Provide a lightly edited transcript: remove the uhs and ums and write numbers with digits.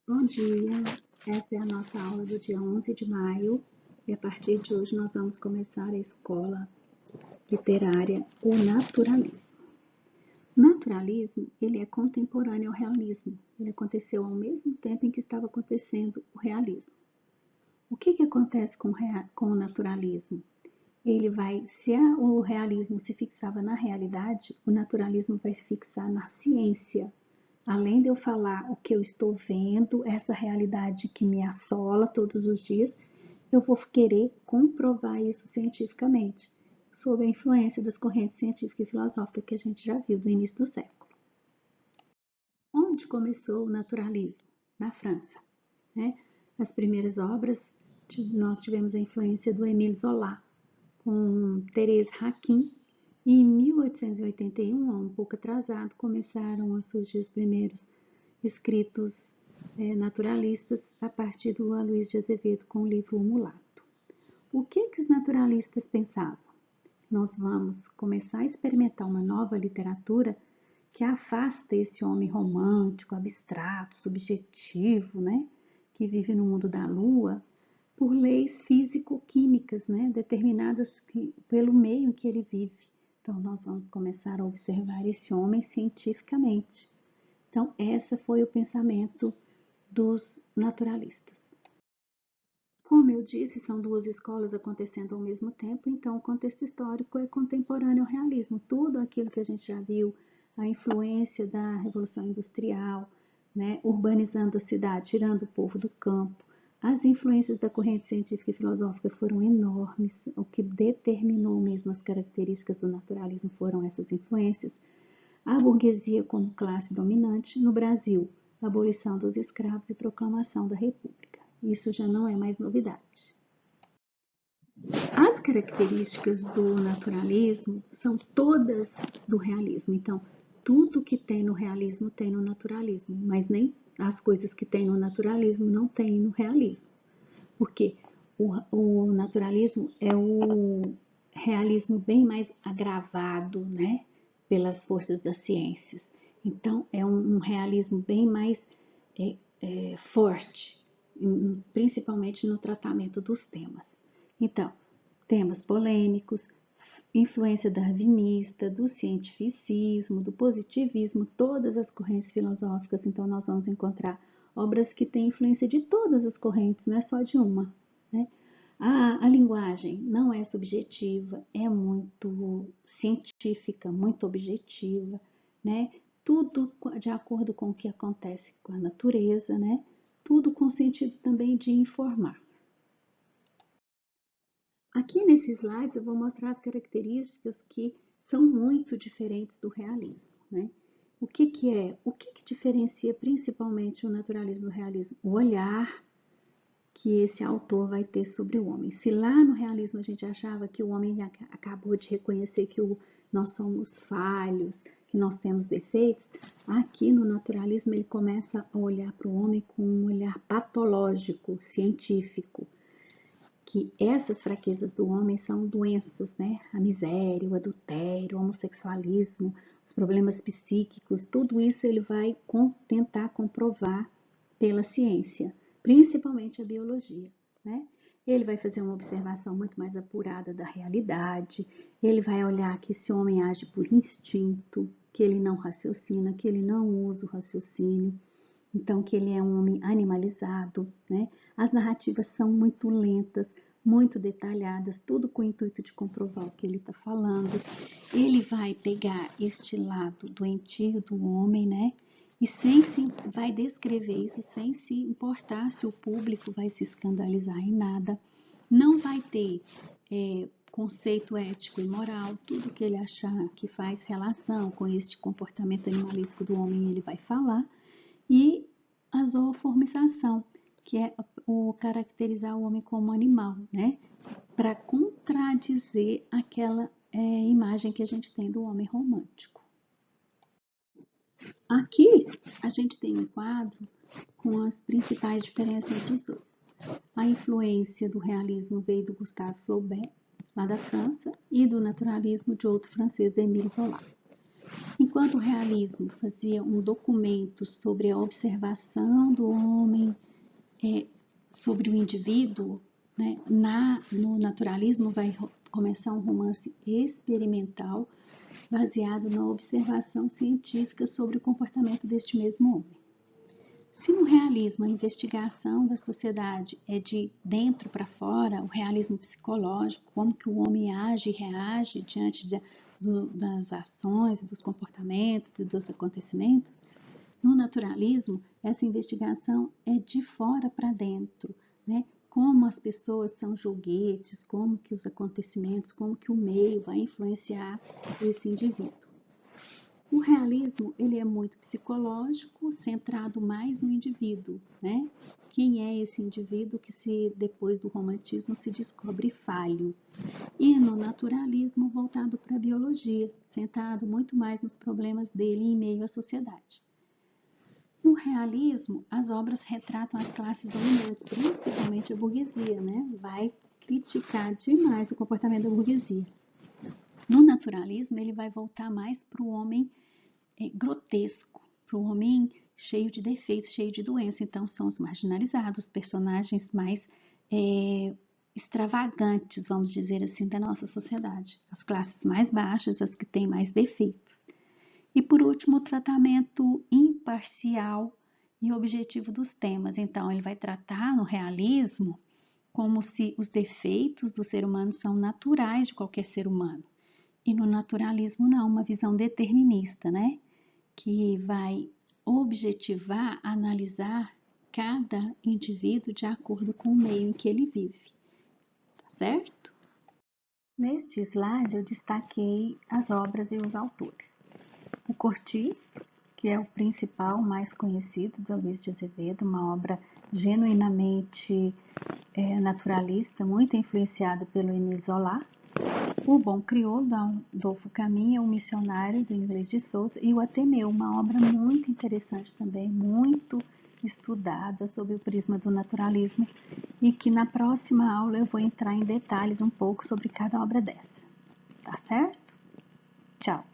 Bom dia, essa é a nossa aula do dia 11 de maio e a partir de hoje nós vamos começar a escola literária O Naturalismo. O naturalismo, ele é contemporâneo ao realismo, ele aconteceu ao mesmo tempo em que estava acontecendo o realismo. O que acontece com o naturalismo? Se o realismo se fixava na realidade, o naturalismo vai se fixar na ciência. Além de eu falar o que eu estou vendo, essa realidade que me assola todos os dias, eu vou querer comprovar isso cientificamente, sob a influência das correntes científicas e filosóficas que a gente já viu do início do século. Onde começou o naturalismo? Na França, né? As primeiras obras, nós tivemos a influência do Émile Zola, com Thérèse Raquin, e em 1881, um pouco atrasado, começaram a surgir os primeiros escritos naturalistas a partir do Aloysio de Azevedo com o livro O Mulato. O que os naturalistas pensavam? Nós vamos começar a experimentar uma nova literatura que afasta esse homem romântico, abstrato, subjetivo, né, que vive no mundo da lua, por leis físico-químicas, né, determinadas pelo meio em que ele vive. Então, nós vamos começar a observar esse homem cientificamente. Então, esse foi o pensamento dos naturalistas. Como eu disse, são duas escolas acontecendo ao mesmo tempo, então o contexto histórico é contemporâneo ao realismo. Tudo aquilo que a gente já viu, a influência da Revolução Industrial, né, urbanizando a cidade, tirando o povo do campo, as influências da corrente científica e filosófica foram enormes, o que determinou mesmo as características do naturalismo foram essas influências. A burguesia como classe dominante no Brasil, abolição dos escravos e proclamação da República. Isso já não é mais novidade. As características do naturalismo são todas do realismo. Então, tudo que tem no realismo tem no naturalismo, mas nem as coisas que tem no naturalismo não tem no realismo. Porque o naturalismo é o realismo bem mais agravado, né, pelas forças das ciências. Então, é um realismo bem mais forte, principalmente no tratamento dos temas. Então, temas polêmicos, influência darwinista, do cientificismo, do positivismo, todas as correntes filosóficas. Então, nós vamos encontrar obras que têm influência de todas as correntes, não é só de uma, né? A linguagem não é subjetiva, é muito científica, muito objetiva, né? Tudo de acordo com o que acontece com a natureza, né? Tudo com o sentido também de informar. Aqui nesses slides eu vou mostrar as características que são muito diferentes do realismo, né? O que diferencia principalmente o naturalismo do realismo? O olhar que esse autor vai ter sobre o homem. Se lá no realismo a gente achava que o homem acabou de reconhecer que nós somos falhos, que nós temos defeitos, aqui no naturalismo ele começa a olhar para o homem com um olhar patológico, científico, que essas fraquezas do homem são doenças, né? A miséria, o adultério, o homossexualismo, os problemas psíquicos, tudo isso ele vai tentar comprovar pela ciência, principalmente a biologia, né? Ele vai fazer uma observação muito mais apurada da realidade, ele vai olhar que esse homem age por instinto, que ele não raciocina, que ele não usa o raciocínio, então que ele é um homem animalizado, né? As narrativas são muito lentas, muito detalhadas, tudo com o intuito de comprovar o que ele está falando. Ele vai pegar este lado doentio do homem, né? E vai descrever isso sem se importar se o público vai se escandalizar em nada. Não vai ter conceito ético e moral, tudo que ele achar que faz relação com este comportamento animalístico do homem, ele vai falar. E a zooformização, que é o caracterizar o homem como animal, né? Para contradizer aquela imagem que a gente tem do homem romântico. Aqui a gente tem um quadro com as principais diferenças entre os dois. A influência do realismo veio do Gustave Flaubert, lá da França, e do naturalismo de outro francês, Émile Zola. Enquanto o realismo fazia um documento sobre a observação do homem, sobre o indivíduo, né? No naturalismo vai começar um romance experimental baseado na observação científica sobre o comportamento deste mesmo homem. Se no realismo a investigação da sociedade é de dentro para fora, o realismo psicológico, como que o homem age e reage diante das ações, dos comportamentos e dos acontecimentos, no naturalismo essa investigação é de fora para dentro, né? Como as pessoas são joguetes, como que os acontecimentos, como que o meio vai influenciar esse indivíduo. O realismo, ele é muito psicológico, centrado mais no indivíduo, né? Quem é esse indivíduo que depois do romantismo se descobre falho? E no naturalismo, voltado para a biologia, centrado muito mais nos problemas dele em meio à sociedade. No realismo, as obras retratam as classes dominantes, principalmente a burguesia, né? Vai criticar demais o comportamento da burguesia. No naturalismo, ele vai voltar mais para o homem grotesco, para o homem cheio de defeitos, cheio de doença. Então, são os marginalizados, personagens mais extravagantes, vamos dizer assim, da nossa sociedade. As classes mais baixas, as que têm mais defeitos. E, por último, o tratamento imparcial e objetivo dos temas. Então, ele vai tratar no realismo como se os defeitos do ser humano são naturais de qualquer ser humano. E no naturalismo, não, uma visão determinista, né? Que vai objetivar, analisar cada indivíduo de acordo com o meio em que ele vive, tá certo? Neste slide eu destaquei as obras e os autores. O Cortiço, que é o principal, mais conhecido, do Luiz de Azevedo, uma obra genuinamente naturalista, muito influenciada pelo Émile Zola. O Bom Crioulo, do Adolfo Caminha, O Missionário, do Inglês de Souza, e o Ateneu, uma obra muito interessante também, muito estudada sob o prisma do naturalismo, e que na próxima aula eu vou entrar em detalhes um pouco sobre cada obra dessa. Tá certo? Tchau!